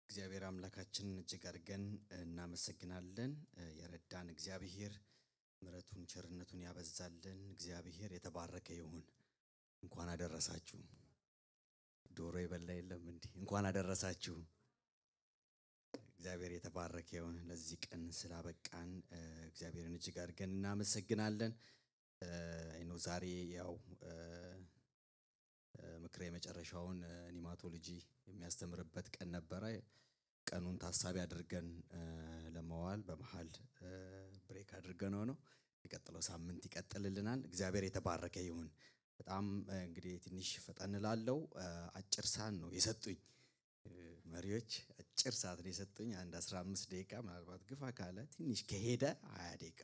እግዚአብሔር አምላካችን እጅግ አድርገን እናመሰግናለን። የረዳን እግዚአብሔር ምሕረቱን ቸርነቱን ያበዛልን እግዚአብሔር የተባረከ ይሁን። እንኳን አደረሳችሁ። ዶሮ ይበላ የለም እንዴ? እንኳን አደረሳችሁ። እግዚአብሔር የተባረከ ይሁን። ለዚህ ቀን ስላበቃን እግዚአብሔርን እጅግ አድርገን እናመሰግናለን። አይኖ ዛሬ ያው ምክሬ መጨረሻውን ኒማቶሎጂ የሚያስተምርበት ቀን ነበር። ቀኑን ታሳቢ አድርገን ለማዋል በመሃል ብሬክ አድርገነው ነው። የቀጥለው ሳምንት ይቀጥልልናል። እግዚአብሔር የተባረከ ይሁን። በጣም እንግዲህ ትንሽ ፈጠን ላለው አጭር ሰዓት ነው የሰጡኝ መሪዎች። አጭር ሰዓት ነው የሰጡኝ። አንድ 15 ደቂቃ ምናልባት ግፋ ካለ ትንሽ ከሄደ 20 ደቂቃ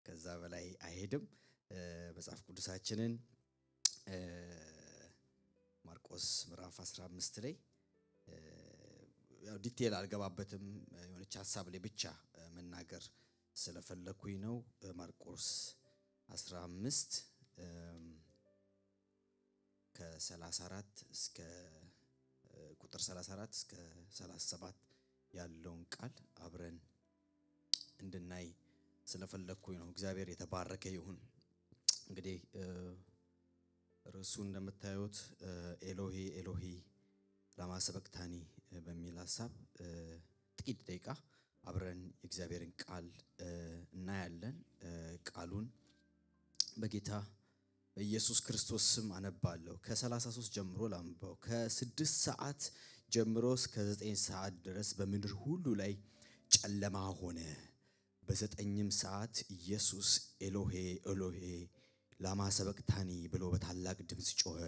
ከዛ በላይ አይሄድም። መጽሐፍ ቅዱሳችንን ማርቆስ ምዕራፍ 15 ላይ ያው ዲቴል አልገባበትም የሆነች ሐሳብ ላይ ብቻ መናገር ስለፈለኩኝ ነው። ማርቆስ 15 ከ34 እስከ ቁጥር 34 እስከ 37 ያለውን ቃል አብረን እንድናይ ስለፈለኩኝ ነው። እግዚአብሔር የተባረከ ይሁን። እንግዲህ ርዕሱ እንደምታዩት ኤሎሄ ኤሎሄ ላማ ሰበቅታኒ በሚል ሐሳብ ጥቂት ደቂቃ አብረን የእግዚአብሔርን ቃል እናያለን። ቃሉን በጌታ በኢየሱስ ክርስቶስ ስም አነባለሁ። ከ33 ጀምሮ ላምባው። ከ6 ሰዓት ጀምሮ እስከ 9 ሰዓት ድረስ በምድር ሁሉ ላይ ጨለማ ሆነ። በ9ም ሰዓት ኢየሱስ ኤሎሄ ኤሎሄ ላማ ሰበቅታኒ ብሎ በታላቅ ድምጽ ጮኸ።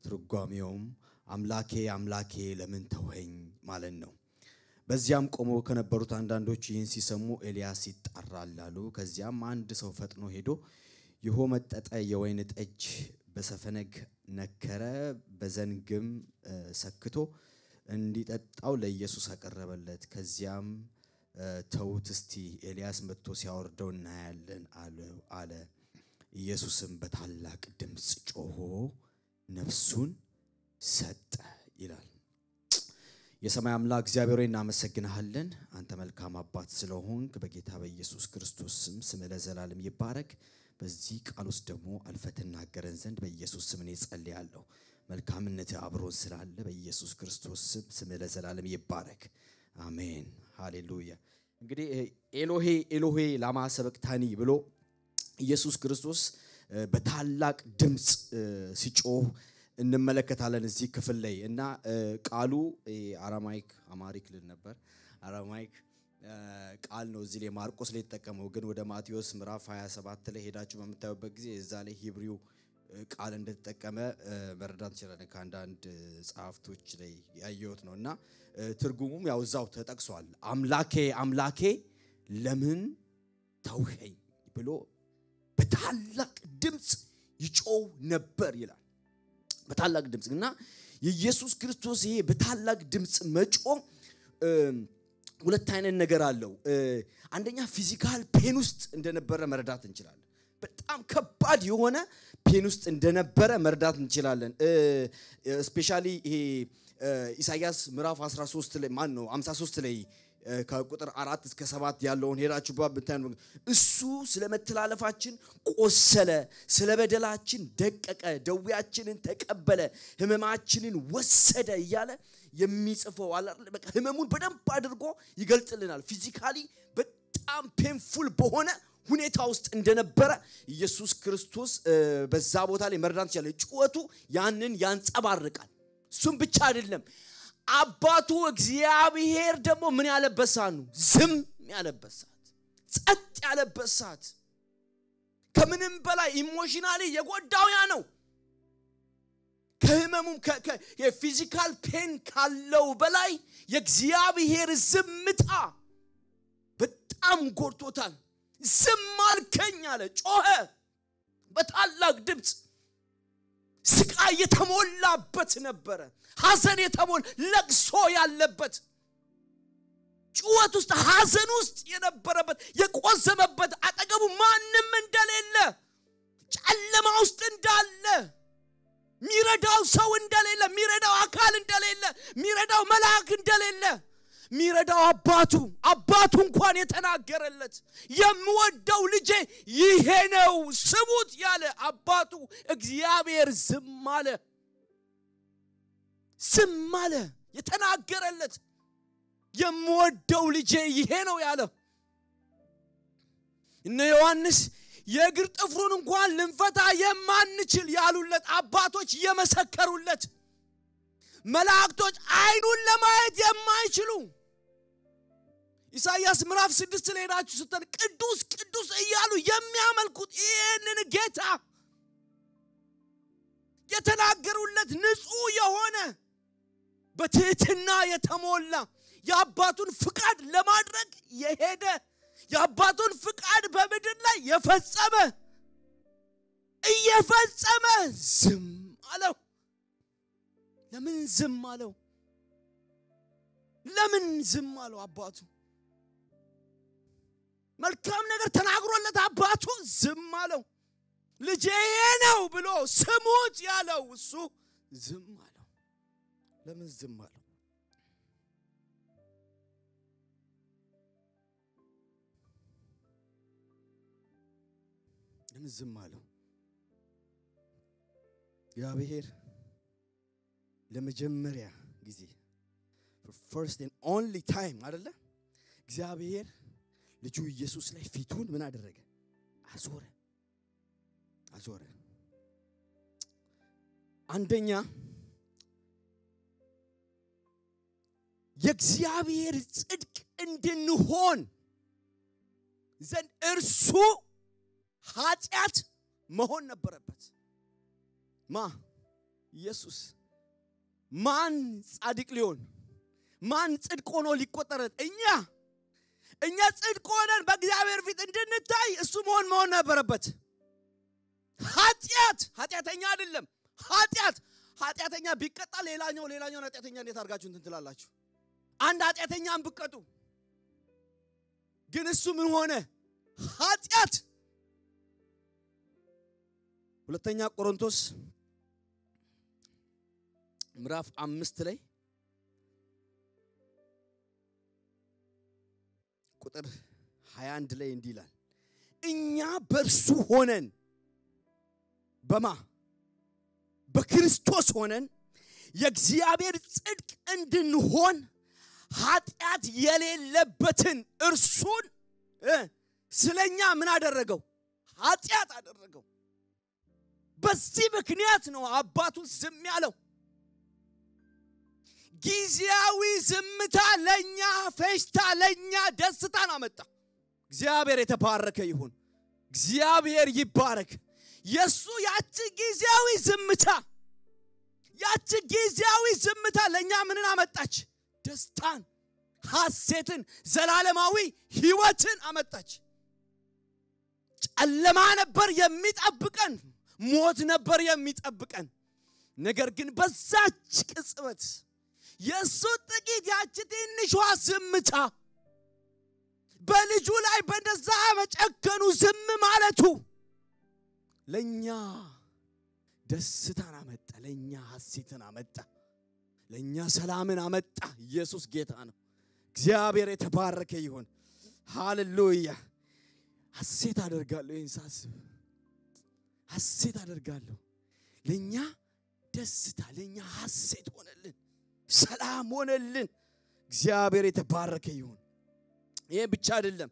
ትርጓሜውም አምላኬ አምላኬ ለምን ተወኸኝ ማለት ነው። በዚያም ቆመው ከነበሩት አንዳንዶች ይህን ሲሰሙ ኤልያስ ይጣራል አሉ። ከዚያም አንድ ሰው ፈጥኖ ሄዶ የሆመጠጠ የወይን ጠጅ በሰፈነግ ነከረ፣ በዘንግም ሰክቶ እንዲጠጣው ለኢየሱስ አቀረበለት። ከዚያም ተውት እስቲ ኤልያስ መጥቶ ሲያወርደው እናያለን አለ። ኢየሱስም በታላቅ ድምጽ ጮሆ ነፍሱን ሰጠ ይላል። የሰማይ አምላክ እግዚአብሔር ሆይ እናመሰግናለን። አንተ መልካም አባት ስለሆንክ በጌታ በኢየሱስ ክርስቶስ ስም ለዘላለም ይባረክ። በዚህ ቃል ውስጥ ደግሞ አልፈህ ተናገረን ዘንድ በኢየሱስ ስም እኔ ጸልያለሁ። መልካምነት አብሮን ስላለ በኢየሱስ ክርስቶስ ስም ለዘላለም ይባረክ። አሜን ሃሌሉያ። እንግዲህ ኤሎሄ ኤሎሄ ላማ ሰበቅታኒ ብሎ ኢየሱስ ክርስቶስ በታላቅ ድምጽ ሲጮህ እንመለከታለን እዚህ ክፍል ላይ። እና ቃሉ አራማይክ አማሪክ ልን ነበር አራማይክ ቃል ነው እዚህ ላይ ማርቆስ ላይ ተጠቀመው። ግን ወደ ማቴዎስ ምዕራፍ 27 ላይ ሄዳችሁ በመታዩበት ጊዜ እዛ ላይ ሂብሪው ቃል እንደተጠቀመ መረዳት ይችላል። ከአንዳንድ ጻፍቶች ላይ ያየሁት ነውና ትርጉሙም ያው እዛው ተጠቅሷል። አምላኬ አምላኬ ለምን ተውኸኝ ብሎ በታላቅ ድምጽ ይጮህ ነበር ይላል። በታላቅ ድምጽና የኢየሱስ ክርስቶስ ይሄ በታላቅ ድምጽ መጮህ ሁለት አይነት ነገር አለው። አንደኛ ፊዚካል ፔን ውስጥ እንደነበረ መረዳት እንችላለን። በጣም ከባድ የሆነ ፔን ውስጥ እንደነበረ መረዳት እንችላለን። ስፔሻሊ ይሄ ኢሳይያስ ምዕራፍ 13 ላይ ማን ነው 53 ላይ ከቁጥር 4 እስከ 7 ያለውን ሄራችሁ ባብታን እሱ ስለመተላለፋችን ቆሰለ፣ ስለበደላችን ደቀቀ፣ ደዌያችንን ተቀበለ፣ ህመማችንን ወሰደ እያለ የሚጽፈው አይደል? በቃ ህመሙን በደንብ አድርጎ ይገልጽልናል። ፊዚካሊ በጣም ፔንፉል በሆነ ሁኔታ ውስጥ እንደነበረ ኢየሱስ ክርስቶስ በዛ ቦታ ላይ መረዳት ይችላል። ጩኸቱ ያንን ያንጸባርቃል። እሱም ብቻ አይደለም አባቱ እግዚአብሔር ደግሞ ምን ያለበሳት ነው? ዝም ያለበሳት፣ ጸጥ ያለበሳት። ከምንም በላይ ኢሞሽናሊ የጎዳው ያ ነው። ከህመሙም የፊዚካል ፔን ካለው በላይ የእግዚአብሔር ዝምታ በጣም ጎድቶታል። ዝም አልከኝ አለ፣ ጮኸ በታላቅ ድምጽ። ስቃይ የተሞላበት ነበር፣ ሐዘን የተሞላ ለቅሶ ያለበት፣ ጩኸት ውስጥ ሐዘን ውስጥ የነበረበት፣ የቆዘመበት፣ አጠገቡ ማንም ሚረዳው ሰው እንደሌለ ሚረዳው አካል እንደሌለ ሚረዳው መልአክ እንደሌለ ሚረዳው አባቱ እንኳን የተናገረለት የምወደው ልጄ ይሄ ነው ስሙት ያለ አባቱ እግዚአብሔር ዝም አለ የተናገረለት የምወደው ልጄ ይሄ ነው ያለ እነ ዮሐንስ የእግር ጥፍሩን እንኳን ልንፈታ የማንችል ያሉለት አባቶች የመሰከሩለት መላእክቶች አይኑን ለማየት የማይችሉ ኢሳይያስ ምዕራፍ 6 ላይ ሄዳችሁ ስትል ቅዱስ ቅዱስ እያሉ የሚያመልኩት ይሄንን ጌታ የተናገሩለት ንጹህ የሆነ በትህትና የተሞላ የአባቱን ፍቃድ ለማድረግ የሄደ የአባቱን ፍቃድ በምድር ላይ እየፈጸመ ዝም አለው ለምን ዝም አለው አባቱ መልካም ነገር ተናግሮለት አባቱ ዝም አለው ልጄ ነው ብሎ ስሙት ያለው እሱ ዝም አለው ለምን ዝም አለው ለምን ዝም አለው እግዚአብሔር ለመጀመሪያ ጊዜ for first and only time አይደለ እግዚአብሔር ልጁ ኢየሱስ ላይ ፊቱን ምን አደረገ አዞረ አንደኛ የእግዚአብሔር ጽድቅ እንድንሆን ዘንድ እርሱ ኃጢአት መሆን ነበረበት ኢየሱስ ማን ጻድቅ ሊሆን ማን ጽድቅ ሆኖ ሊቆጠር እኛ ጽድቅ ሆነን በእግዚአብሔር ፊት እንድንታይ እሱ መሆን ነበረበት ኃጢአተኛ አይደለም ኃጢአተኛ ቢቀጣ ሌላኛው ኃጢአተኛ እንዴት አድርጋችሁ እንትን ትላላችሁ አንድ ኃጢአተኛን ቢቀጡ ግን እሱ ምን ሆነ ኃጢአት ሁለተኛ ቆሮንቶስ ምዕራፍ 5 ላይ ቁጥር 21 ላይ እንዲህ ይላል እኛ በእርሱ ሆነን በክርስቶስ ሆነን የእግዚአብሔር ጽድቅ እንድንሆን ኃጢአት የሌለበትን እርሱን ስለኛ ምን አደረገው ኃጢአት አደረገው በዚህ ምክንያት ነው አባቱ ዝም ያለው ጊዜያዊ ዝምታ ለኛ ፈሽታ ለኛ ደስታን አመጣ እግዚአብሔር የተባረከ ይሁን እግዚአብሔር ይባረክ የሱ ያቺ ጊዜያዊ ዝምታ ለኛ ምንን አመጣች ደስታን ሐሴትን ዘላለማዊ ሕይወትን አመጣች ጨለማ ነበር የሚጠብቀን ሞት ነበር የሚጠብቀን ነገር ግን በዛች ቅጽበት የሱ ጥቂት ያቺ ትንሿ ዝምታ በልጁ ላይ በእንደዛ መጨከኑ ዝም ማለቱ ለኛ ደስታን አመጣ ለኛ ሐሴትን አመጣ ለኛ ሰላምን አመጣ ኢየሱስ ጌታ ነው እግዚአብሔር የተባረከ ይሁን ሃሌሉያ ሐሴት አደርጋለሁ ኢንሳስብ ሐሴት አደርጋለሁ ለኛ ደስታ ለኛ ሐሴት ሆነልን ሰላም ሆነልን እግዚአብሔር የተባረከ ይሁን ይሄ ብቻ አይደለም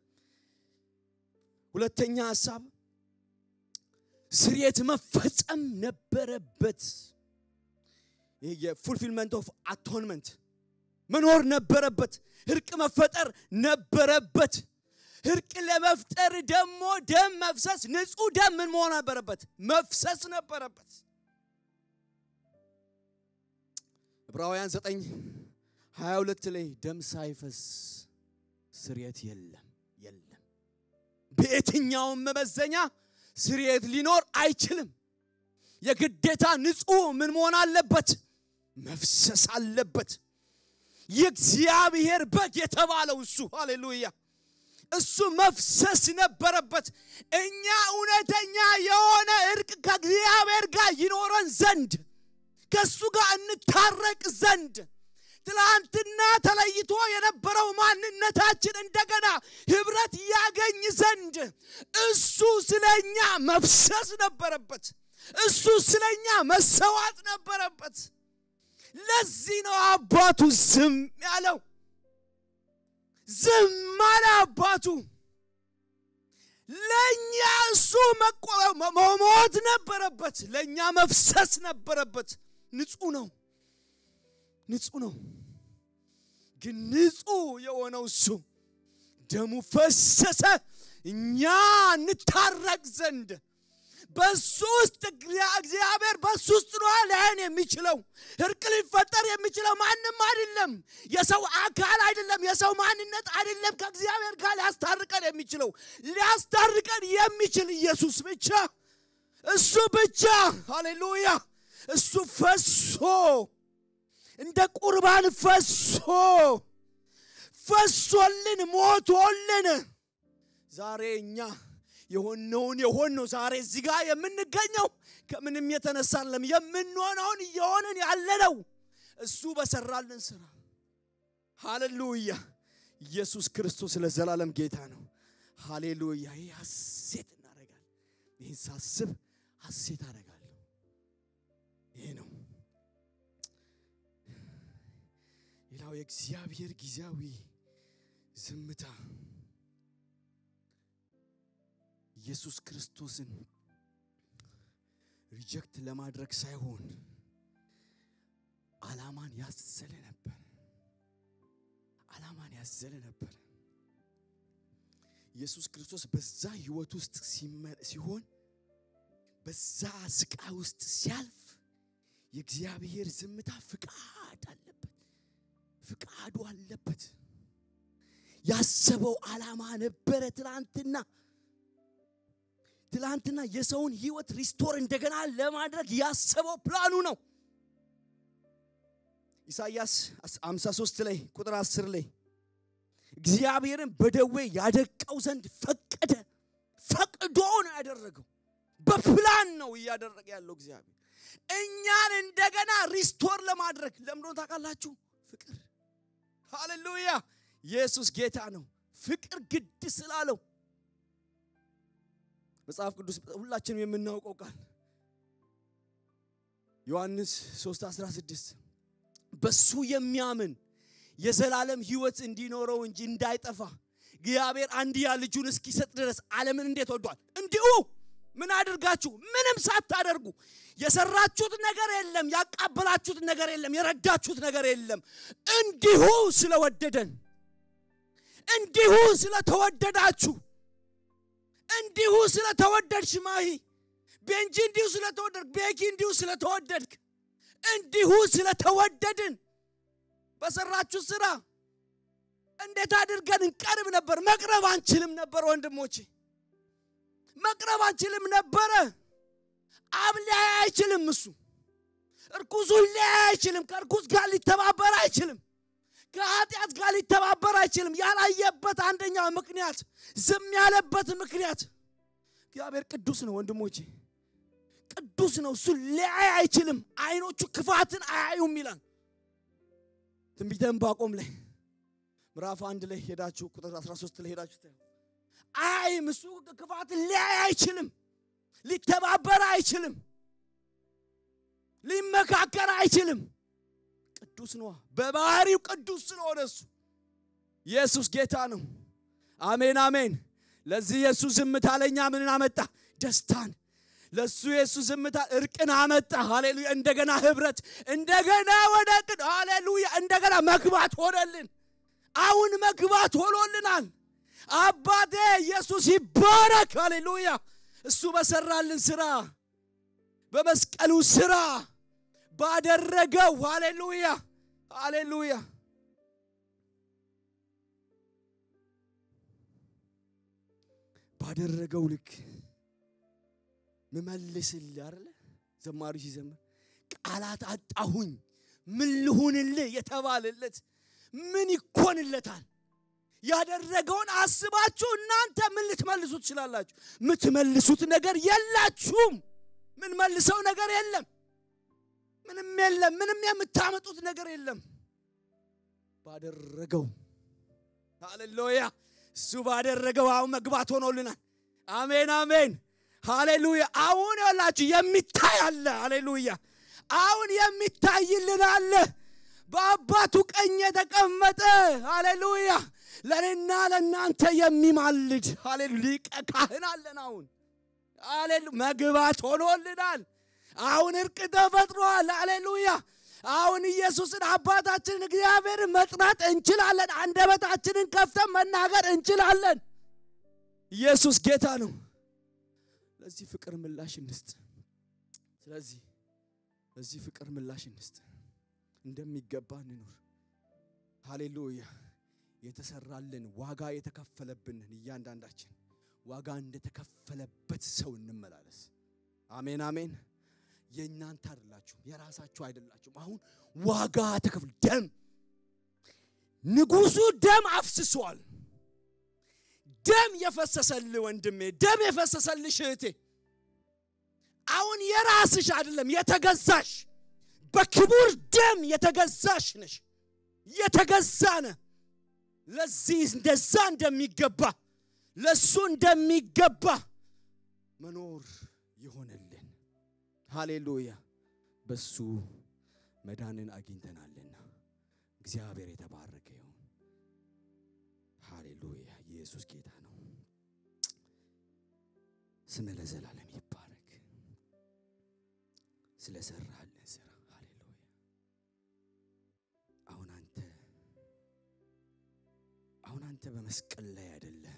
ሁለተኛ ሐሳብ ስርየት መፈጸም ነበረበት የፉልፊልመንት ኦፍ አቶንመንት መኖር ነበረበት እርቅ መፈጠር ነበረበት እርቅ ለመፍጠር ደግሞ ደም መፍሰስ ንጹህ ደም ምን መሆን ነበረበት መፍሰስ ነበረበት ዕብራውያን 9:22 ላይ ደም ሳይፈስ ስርየት የለም በየትኛው መመዘኛ ስርየት ሊኖር አይችልም የግዴታ ንጹህ ምን መሆን አለበት መፍሰስ አለበት የእግዚአብሔር በግ የተባለው እሱ ሃሌሉያ እሱ መፍሰስ ነበረበት እኛ እውነተኛ የሆነ እርቅ ከእግዚአብሔር ጋር ይኖረን ዘንድ ከሱ ጋር እንታረቅ ዘንድ ትላንትና ተለይቶ የነበረው ማንነታችን እንደገና ህብረት ያገኝ ዘንድ እሱ ስለኛ መፍሰስ ነበረበት እሱ ስለኛ መሰዋት ነበረበት ለዚህ ነው አባቱ ዝም ያለው ዝም አለ አባቱ ለኛ እሱ መሞት ነበረበት ለኛ መፍሰስ ነበረበት ንጹህ ነው ግን ንጹህ የሆነው እሱ ደሙ ፈሰሰ እኛ እንታረቅ ዘንድ በሱ ውስጥ እግዚአብሔር በሱ ውስጥ ነው ለእኔ የሚችለው እርቅ ሊፈጠር የሚችለው ማንንም አይደለም የሰው አካል አይደለም የሰው ማንነት አይደለም ከእግዚአብሔር ጋር ሊያስታርቀን የሚችል ኢየሱስ ብቻ እሱ ብቻ ሃሌሉያ እሱ ፈሶ እንደ ቁርባን ፈሶልን ሞቶልን ዛሬ እኛ የሆነው ዛሬ እዚህ ጋር የምንገኘው ከምንም የተነሳለም የምንሆነውን የሆነን ያለነው እሱ በሰራልን ስራ ሃሌሉያ ኢየሱስ ክርስቶስ ለዘላለም ጌታ ነው ሃሌሉያ ሐሴት እናደርጋለን ይህን ሳስብ ሐሴት አደርጋለሁ ይሄ ነው ሌላው የእግዚአብሔር ጊዜያዊ ዝምታ ኢየሱስ ክርስቶስን ሪጀክት ለማድረግ ሳይሆን ዓላማን ያዘለ ነበር ኢየሱስ ክርስቶስ በዛ ህይወት ውስጥ ሲሆን በዛ ስቃይ ውስጥ ሲያልፍ የእግዚአብሔር ዝምታ ፍቃዱ አለበት ያሰበው ዓላማ ነበረ ትላንትና የሰውን ህይወት ሪስቶር እንደገና ለማድረግ ያሰበው ፕላኑ ነው ኢሳይያስ 53 ላይ ቁጥር 10 ላይ እግዚአብሔርን በደዌ ያደቀው ዘንድ ፈቅዶ ነው ያደረገው በፕላን ነው ያደረገ ያለው እግዚአብሔር እኛን እንደገና ሪስቶር ለማድረግ ለምንድነው ታውቃላችሁ ፍቅር ሃሌሉያ ኢየሱስ ጌታ ነው ፍቅር ግድ ስላለው መጽሐፍ ቅዱስ ሁላችንም የምናውቀው ቃል ዮሐንስ 3:16 በሱ የሚያምን የዘላለም ህይወት እንዲኖረው እንጂ እንዳይጠፋ እግዚአብሔር አንድያ ልጁን እስኪሰጥ ድረስ ዓለምን እንዴት ወዷል እንዲሁ ምን አድርጋችሁ ምንም ሳታደርጉ የሰራችሁት ነገር የለም ያቃበላችሁት ነገር የለም የረዳችሁት ነገር የለም እንዲሁ ስለወደደን እንዲሁ ስለተወደዳችሁ እንዲሁ ስለተወደድሽ ማሂ ቤንጂ እንዲሁ ስለተወደድክ ቤኪ እንዲሁ ስለተወደድክ እንዲሁ ስለተወደድን በሰራችሁ ስራ እንዴት አድርገን እንቀርብ ነበር መቅረብ አንችልም ነበር ወንድሞቼ መቅረብ አንችልም ነበር አብላ አይችልም እሱ እርኩሱ አይችልም ከርኩስ ጋር ሊተባበር አይችልም ከኃጢአት ጋር ሊተባበር አይችልም ያላየበት አንደኛው ምክንያት ዝም ያለበት ምክንያት እግዚአብሔር ቅዱስ ነው ወንድሞቼ ቅዱስ ነው እሱ ሊያይ አይችልም አይኖቹ ክፋትን አያዩም ይላል ትንቢተ ዕንባቆም ላይ ምዕራፍ 1 ላይ ሄዳችሁ ቁጥር 13 ላይ ሄዳችሁ አይም እሱ ክፋትን ሊያይ አይችልም ሊተባበር አይችልም ሊመካከር አይችልም ቅዱስ ነው በባህሪው ቅዱስ ስለሆነ እሱ ኢየሱስ ጌታ ነው አሜን ለዚህ ኢየሱስ ዝምታ ለኛ ምንን አመጣ ደስታን ለሱ ኢየሱስ ዝምታ እርቅን አመጣ ሃሌሉያ እንደገና ህብረት እንደገና ወደቅን ሃሌሉያ እንደገና መግባት ሆነልን አሁን መግባት ሆኖልናል አባቴ ኢየሱስ ይባረክ ሃሌሉያ እሱ በሰራልን ስራ በመስቀሉ ስራ ባደረገው ሃሌሉያ ባደረገው ልክ መመለስልህ አይደለ ዘማሪ ሲዘምር ቃላት አጣሁኝ ምን ልሁንልህ የተባለለት ምን ይኮንለታል ያደረገውን አስባችሁ እናንተ ምን ልትመልሱት ይችላልላችሁ ምትመልሱት ነገር የላችሁም ምን መልሰው ነገር የለም ምንም የለም ምንም የምታመጡት ነገር የለም ባደረገው ሃሌሉያ እሱ ባደረገው አሁን መግባት ሆኖልናል አሜን አሜን ሃሌሉያ አሁን ያላችሁ የሚታይ አለ ሃሌሉያ አሁን የሚታይልን አለ በአባቱ ቀኝ የተቀመጠ ሃሌሉያ ለኔና ለናንተ የሚማልድ ሃሌሉያ ካህን አለን አሁን ሃሌሉያ መግባት ሆኖልናል አሁን እርቅ ተፈጥሯል ሃሌሉያ አሁን ኢየሱስን አባታችንን እግዚአብሔርን መጥራት እንችላለን አንደበታችንን ከፍተን መናገር እንችላለን ኢየሱስ ጌታ ነው ለዚህ ፍቅር ምላሽ እንስጥ ስለዚህ ለዚህ ፍቅር ምላሽ እንስጥ እንደሚገባ እንኖር ሃሌሉያ የተሰራልን ዋጋ የተከፈለብን እያንዳንዳችን ዋጋ እንደተከፈለበት ሰው እንመላለስ አሜን አሜን የእናንተ አይደላችሁ የራሳችሁ አይደላችሁ አሁን ዋጋ ተከፍል ደም ንጉሱ ደም አፍስሷል ደም የፈሰሰል ወንድሜ ደም የፈሰሰልሽ እህቴ አሁን የራስሽ አይደለም የተገዛሽ በክቡር ደም የተገዛሽ ነሽ የተገዛነ ለዚህ እንደዛ እንደሚገባ ለሱ እንደሚገባ መኖር ይሆነልን ሃሌሉያ በሱ መዳንን አግኝተናልና እግዚአብሔር የተባረከ ይሁን ሃሌሉያ ኢየሱስ ጌታ ነው ስም ለዘላለም ይባረክ ስለሰራልን ስራ ሃሌሉያ አሁን አንተ በመስቀል ላይ አይደለም